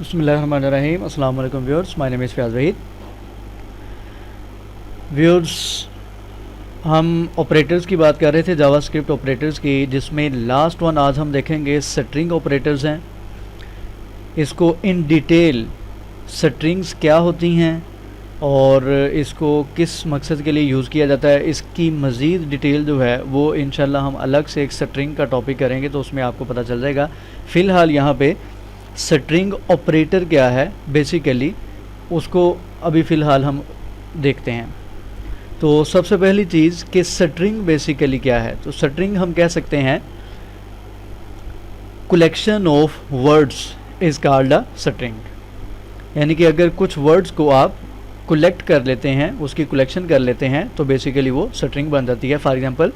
बिस्मिल्लाहिर्रहमानिर्रहीम। अस्सलाम वालेकुम viewers, my name is Fayaz Waheed. Viewers, हम ऑपरेटर्स की बात कर रहे थे, जावास्क्रिप्ट ऑपरेटर्स की, जिसमें लास्ट वन आज हम देखेंगे स्ट्रिंग ऑपरेटर्स हैं। इसको इन डिटेल स्ट्रिंग्स क्या होती हैं और इसको किस मकसद के लिए यूज़ किया जाता है, इसकी मज़ीद डिटेल जो है वो इंशाल्लाह हम अलग से एक स्ट्रिंग का टॉपिक करेंगे, तो उसमें आपको पता चल जाएगा। फ़िलहाल यहाँ पे स्ट्रिंग ऑपरेटर क्या है बेसिकली, उसको अभी फ़िलहाल हम देखते हैं। तो सबसे पहली चीज़ कि स्ट्रिंग बेसिकली क्या है, तो स्ट्रिंग हम कह सकते हैं collection of words is called a string. यानी कि अगर कुछ वर्ड्स को आप कलेक्ट कर लेते हैं, उसकी कलेक्शन कर लेते हैं, तो बेसिकली वो स्ट्रिंग बन जाती है। For example,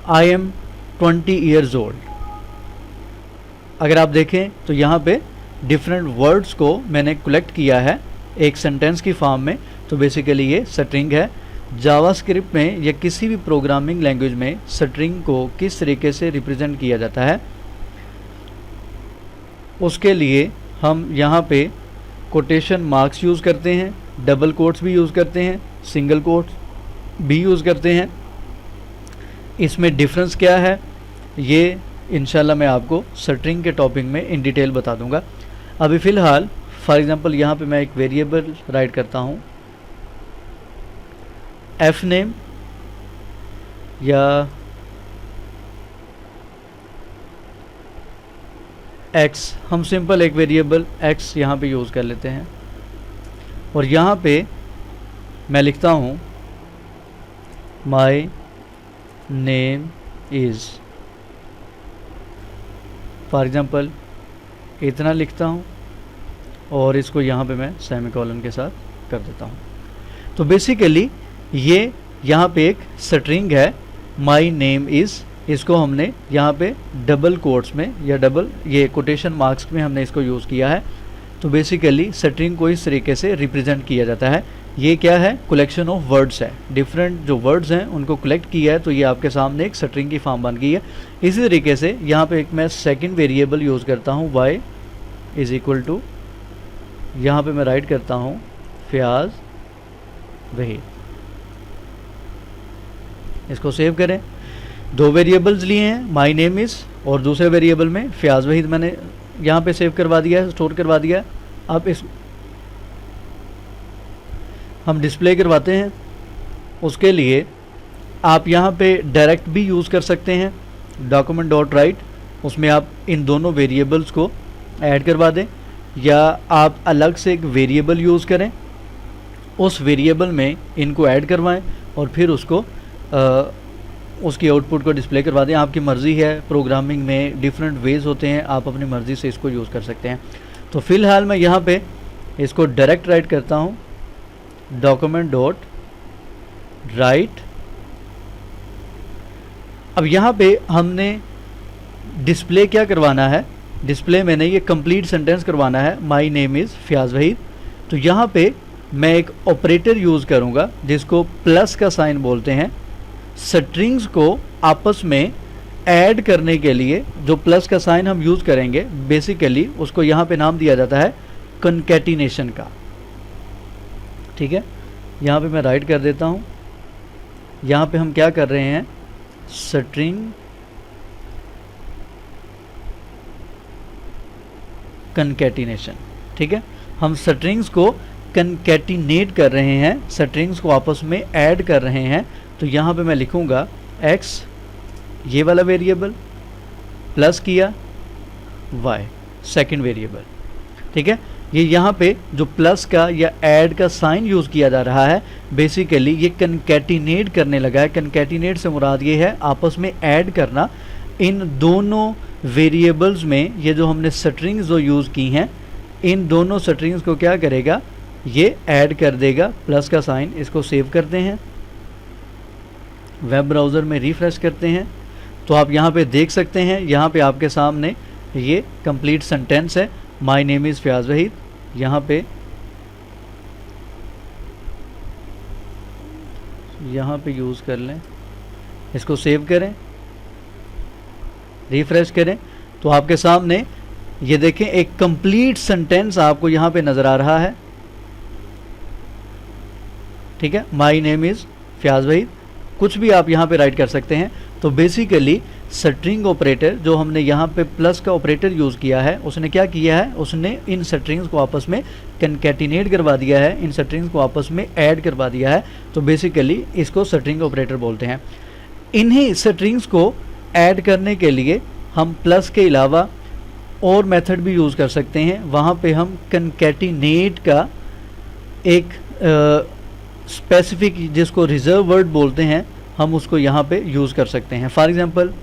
I am 20 years old. अगर आप देखें तो यहाँ पे डिफरेंट वर्ड्स को मैंने कलेक्ट किया है एक सेंटेंस की फॉर्म में, तो बेसिकली ये स्ट्रिंग है। जावास्क्रिप्ट में या किसी भी प्रोग्रामिंग लैंग्वेज में स्ट्रिंग को किस तरीके से रिप्रेजेंट किया जाता है, उसके लिए हम यहाँ पे कोटेशन मार्क्स यूज़ करते हैं, डबल कोट्स भी यूज़ करते हैं, सिंगल कोट्स भी यूज़ करते हैं। इसमें डिफरेंस क्या है ये इंशाल्लाह मैं आपको स्ट्रिंग के टॉपिक में इन डिटेल बता दूंगा। अभी फ़िलहाल फॉर एग्जांपल यहाँ पे मैं एक वेरिएबल राइट करता हूँ, एफ नेम या एक्स, हम सिंपल एक वेरिएबल एक्स यहाँ पे यूज़ कर लेते हैं और यहाँ पे मैं लिखता हूँ माई नेम इज़, फॉर एग्ज़ाम्पल इतना लिखता हूँ और इसको यहाँ पे मैं सेमीकोलन के साथ कर देता हूँ। तो बेसिकली ये यहाँ पे एक स्ट्रिंग है, माई नेम इज़। इसको हमने यहाँ पे डबल कोट्स में या डबल ये कोटेशन मार्क्स में हमने इसको यूज़ किया है। तो बेसिकली स्ट्रिंग को इस तरीके से रिप्रेजेंट किया जाता है। ये क्या है, कलेक्शन ऑफ वर्ड्स है, डिफरेंट जो वर्ड्स हैं उनको कलेक्ट किया है, तो ये आपके सामने एक स्ट्रिंग की फॉर्म बन गई है। इसी तरीके से यहाँ पे एक मैं सेकंड वेरिएबल यूज़ करता हूँ, y इज़ इक्वल टू, यहाँ पे मैं राइट करता हूँ फयाज़ वहीद। इसको सेव करें। दो वेरिएबल्स लिए हैं, माई नेम इज़ और दूसरे वेरिएबल में फयाज़ वहीद मैंने यहाँ पे सेव करवा दिया है, स्टोर करवा दिया है। अब इस हम डिस्प्ले करवाते हैं। उसके लिए आप यहाँ पे डायरेक्ट भी यूज़ कर सकते हैं, डॉक्यूमेंट डॉट राइट, उसमें आप इन दोनों वेरिएबल्स को ऐड करवा दें, या आप अलग से एक वेरिएबल यूज़ करें, उस वेरिएबल में इनको ऐड करवाएं और फिर उसको उसकी आउटपुट को डिस्प्ले करवा दें। आपकी मर्ज़ी है, प्रोग्रामिंग में डिफरेंट वेज़ होते हैं, आप अपनी मर्ज़ी से इसको यूज़ कर सकते हैं। तो फ़िलहाल मैं यहाँ पे इसको डायरेक्ट राइट करता हूँ, डॉक्यूमेंट डॉट राइट। अब यहाँ पे हमने डिस्प्ले क्या करवाना है, डिस्प्ले मैंने ये कंप्लीट सेंटेंस करवाना है, my name is Fayaz Waheed. तो यहाँ पे मैं एक ऑपरेटर यूज़ करूँगा जिसको प्लस का साइन बोलते हैं। स्ट्रिंग्स को आपस में ऐड करने के लिए जो प्लस का साइन हम यूज़ करेंगे, बेसिकली उसको यहाँ पे नाम दिया जाता है कनकैटिनेशन का। ठीक है, यहाँ पे मैं राइट कर देता हूँ। यहाँ पे हम क्या कर रहे हैं, स्ट्रिंग कनकैटिनेशन। ठीक है, हम स्ट्रिंग्स को कनकैटिनेट कर रहे हैं, स्ट्रिंग्स को आपस में ऐड कर रहे हैं। तो यहाँ पे मैं लिखूँगा x, ये वाला वेरिएबल, प्लस किया y, सेकंड वेरिएबल। ठीक है, ये यहाँ पे जो प्लस का या ऐड का साइन यूज़ किया जा रहा है, बेसिकली ये कनकैटिनेट करने लगा है। कनकैटिनेट से मुराद ये है आपस में ऐड करना। इन दोनों वेरिएबल्स में ये जो हमने स्ट्रिंग्स जो यूज़ की हैं, इन दोनों स्ट्रिंग्स को क्या करेगा, ये ऐड कर देगा, प्लस का साइन। इसको सेव करते हैं, वेब ब्राउज़र में रिफ़्रेश करते हैं, तो आप यहाँ पे देख सकते हैं, यहाँ पे आपके सामने ये कंप्लीट सेंटेंस है, my name is Fayaz Waheed. यहाँ पे यूज़ कर लें, इसको सेव करें, रिफ़्रेश करें, तो आपके सामने ये देखें एक कंप्लीट सेंटेंस आपको यहाँ पे नज़र आ रहा है, ठीक है। My name is Fayaz Waheed, कुछ भी आप यहाँ पे राइट कर सकते हैं। तो बेसिकली स्ट्रिंग ऑपरेटर जो हमने यहाँ पे प्लस का ऑपरेटर यूज़ किया है, उसने क्या किया है, उसने इन स्ट्रिंग्स को आपस में कनकैटिनेट करवा दिया है, इन स्ट्रिंग्स को आपस में ऐड करवा दिया है। तो बेसिकली इसको स्ट्रिंग ऑपरेटर बोलते हैं। इन्हीं स्ट्रिंग्स को ऐड करने के लिए हम प्लस के अलावा और मेथड भी यूज़ कर सकते हैं। वहाँ पे हम कनकैटिनेट का एक स्पेसिफिक, जिसको रिजर्व वर्ड बोलते हैं, हम उसको यहाँ पे यूज़ कर सकते हैं। फॉर एग्ज़ाम्पल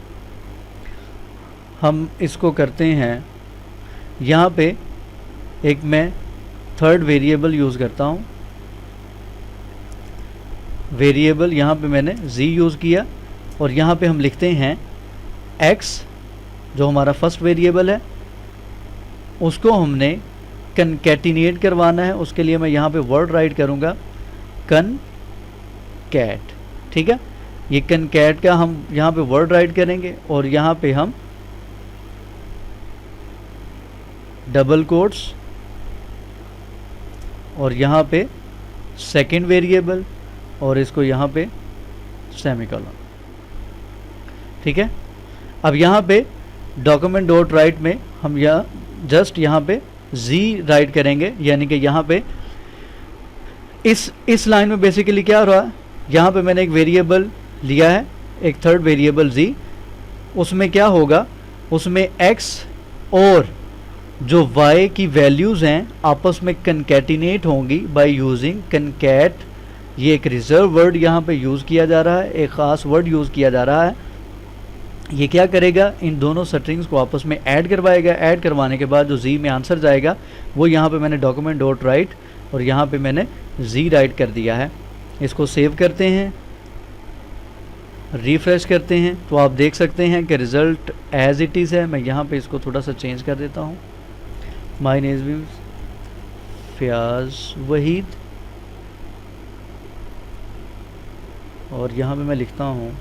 हम इसको करते हैं, यहाँ पे एक मैं थर्ड वेरिएबल यूज़ करता हूँ। वेरिएबल यहाँ पे मैंने z यूज़ किया और यहाँ पे हम लिखते हैं x, जो हमारा फर्स्ट वेरिएबल है, उसको हमने कनकैटिनेट करवाना है। उसके लिए मैं यहाँ पे वर्ड राइट करूँगा कनकैट, ठीक है। ये कनकैट का हम यहाँ पे वर्ड राइट करेंगे और यहाँ पे हम डबल कोट्स और यहाँ पे सेकंड वेरिएबल और इसको यहाँ पे सेमीकोलन, ठीक है। अब यहाँ पे डॉक्यूमेंट डॉट राइट में हम जस्ट यहाँ पे z राइट करेंगे, यानी कि यहाँ पे इस लाइन में बेसिकली क्या हो रहा है, यहाँ पे मैंने एक वेरिएबल लिया है, एक थर्ड वेरिएबल z, उसमें क्या होगा, उसमें x और जो y की वैल्यूज़ हैं आपस में कनकैटिनेट होंगी बाय यूजिंग कनकैट। ये एक रिजर्व वर्ड यहाँ पे यूज़ किया जा रहा है, एक ख़ास वर्ड यूज़ किया जा रहा है। ये क्या करेगा, इन दोनों स्ट्रिंग्स को आपस में ऐड करवाएगा। ऐड करवाने के बाद जो z में आंसर जाएगा वो यहाँ पे मैंने डॉक्यूमेंट डॉट राइट और यहाँ पे मैंने z राइट कर दिया है। इसको सेव करते हैं, रिफ्रेश करते हैं, तो आप देख सकते हैं कि रिज़ल्ट एज इट इज़ है। मैं यहाँ पे इसको थोड़ा सा चेंज कर देता हूँ। My name is Fayaz Waheed और यहाँ पे मैं लिखता हूँ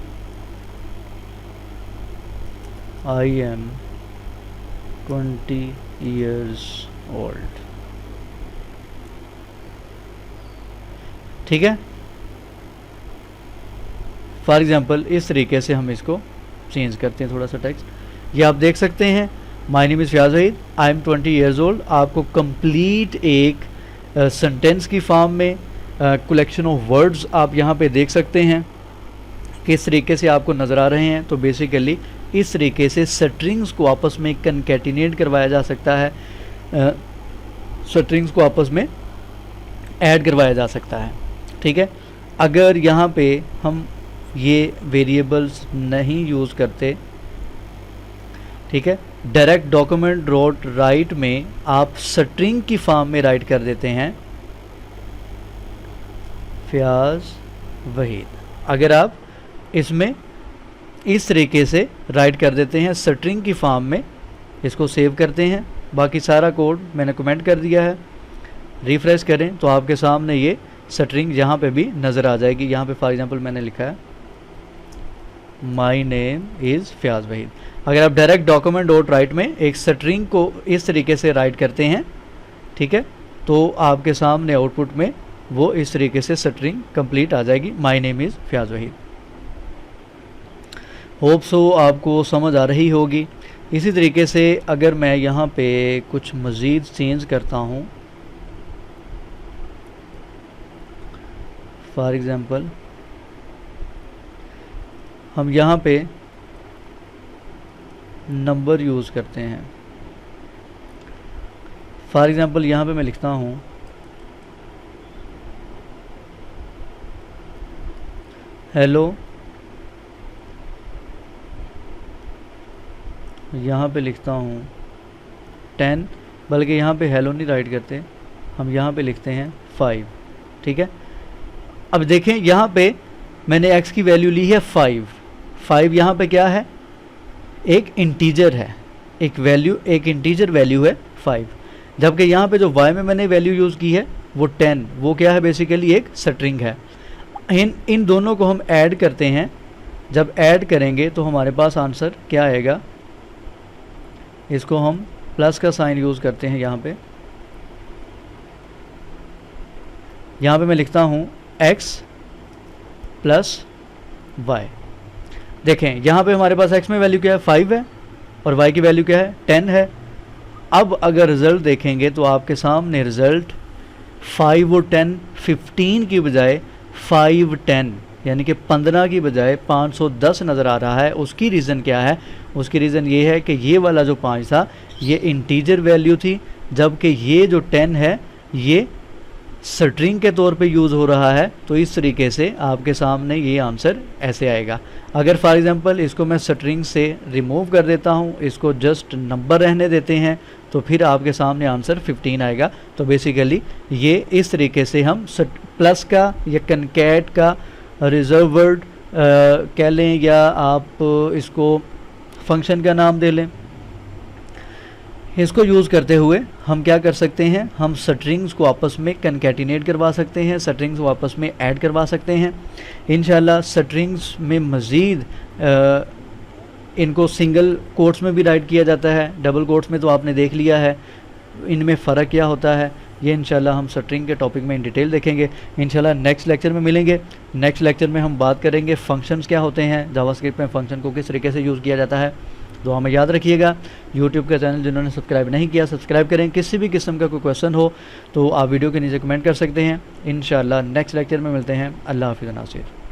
I am 20 years old, ठीक है। फॉर एग्ज़ाम्पल इस तरीके से हम इसको चेंज करते हैं थोड़ा सा टेक्स्ट। ये आप देख सकते हैं, my name is Fayaz Waheed, I am 20 years old। आपको कंप्लीट एक सेंटेंस की फॉर्म में कलेक्शन ऑफ वर्ड्स आप यहाँ पे देख सकते हैं किस तरीके से आपको नज़र आ रहे हैं। तो बेसिकली इस तरीके से स्ट्रिंग्स को आपस में कनकैटिनेट करवाया जा सकता है, स्ट्रिंग्स को आपस में ऐड करवाया जा सकता है, ठीक है। अगर यहाँ पे हम ये वेरिएबल्स नहीं यूज़ करते, ठीक है, डायरेक्ट डॉक्यूमेंट डॉट राइट में आप स्ट्रिंग की फॉर्म में राइट कर देते हैं फयाज वहीद। अगर आप इसमें इस तरीके से राइट कर देते हैं स्ट्रिंग की फॉर्म में, इसको सेव करते हैं। बाकी सारा कोड मैंने कमेंट कर दिया है, रिफ्रेश करें तो आपके सामने ये स्ट्रिंग यहाँ पे भी नज़र आ जाएगी। यहाँ पे फॉर एग्जांपल मैंने लिखा है my name is Fayaz Waheed. अगर आप डायरेक्ट डॉक्यूमेंट डॉट राइट में एक स्ट्रिंग को इस तरीके से राइट करते हैं, ठीक है, तो आपके सामने आउटपुट में वो इस तरीके से स्ट्रिंग कंप्लीट आ जाएगी, my name is Fayaz Waheed. Hope so आपको समझ आ रही होगी। इसी तरीके से अगर मैं यहाँ पे कुछ मज़ीद चेंज करता हूँ, फॉर एग्ज़ाम्पल हम यहाँ पे नंबर यूज़ करते हैं। फॉर एग्ज़ाम्पल यहाँ पे मैं लिखता हूँ हेलो, यहाँ पे लिखता हूँ 10, बल्कि यहाँ पे हेलो नहीं राइट करते, हम यहाँ पे लिखते हैं 5, ठीक है। अब देखें यहाँ पे मैंने x की वैल्यू ली है 5 यहाँ पे क्या है, एक इंटीजर है, एक वैल्यू, एक इंटीजर वैल्यू है 5, जबकि यहाँ पे जो y में मैंने वैल्यू यूज़ की है वो 10, वो क्या है, बेसिकली एक स्ट्रिंग है। इन दोनों को हम ऐड करते हैं, जब ऐड करेंगे तो हमारे पास आंसर क्या आएगा, इसको हम प्लस का साइन यूज़ करते हैं यहाँ पे। यहाँ पे मैं लिखता हूँ x प्लस वाई। देखें यहाँ पे हमारे पास x में वैल्यू क्या है 5 है और y की वैल्यू क्या है 10 है। अब अगर रिज़ल्ट देखेंगे तो आपके सामने रिज़ल्ट 5 और 10 15 की बजाय 5 10 यानी कि 15 की बजाय 510 नज़र आ रहा है। उसकी रीज़न क्या है? उसकी रीज़न ये है कि ये वाला जो 5 था ये इंटीजर वैल्यू थी, जबकि ये जो 10 है ये स्ट्रिंग के तौर पे यूज़ हो रहा है। तो इस तरीके से आपके सामने ये आंसर ऐसे आएगा। अगर फॉर एग्ज़ाम्पल इसको मैं स्ट्रिंग से रिमूव कर देता हूँ, इसको जस्ट नंबर रहने देते हैं, तो फिर आपके सामने आंसर 15 आएगा। तो बेसिकली ये इस तरीके से हम प्लस का या कनकैट का रिजर्व वर्ड कह लें, या आप इसको फंक्शन का नाम दे लें, इसको यूज़ करते हुए हम क्या कर सकते हैं, हम स्ट्रिंग्स को आपस में कनकैटिनेट करवा सकते हैं, स्ट्रिंग्स को आपस में ऐड करवा सकते हैं। इंशाल्लाह स्ट्रिंग्स में मज़ीद इनको सिंगल कोट्स में भी राइट किया जाता है, डबल कोट्स में तो आपने देख लिया है, इनमें फ़र्क क्या होता है ये इंशाल्लाह हम स्ट्रिंग के टॉपिक में इन डिटेल देखेंगे। इंशाल्लाह नेक्स्ट लेक्चर में मिलेंगे। नेक्स्ट लेक्चर में हम बात करेंगे फंक्शंस क्या होते हैं, जावास्क्रिप्ट में फ़ंक्शन को किस तरीके से यूज़ किया जाता है। दुआ में याद रखिएगा। यूट्यूब का चैनल जिन्होंने सब्सक्राइब नहीं किया सब्सक्राइब करें। किसी भी किस्म का कोई क्वेश्चन हो तो आप वीडियो के नीचे कमेंट कर सकते हैं। इंशाल्लाह नेक्स्ट लेक्चर में मिलते हैं। अल्लाह हाफ़िज़ नासिर।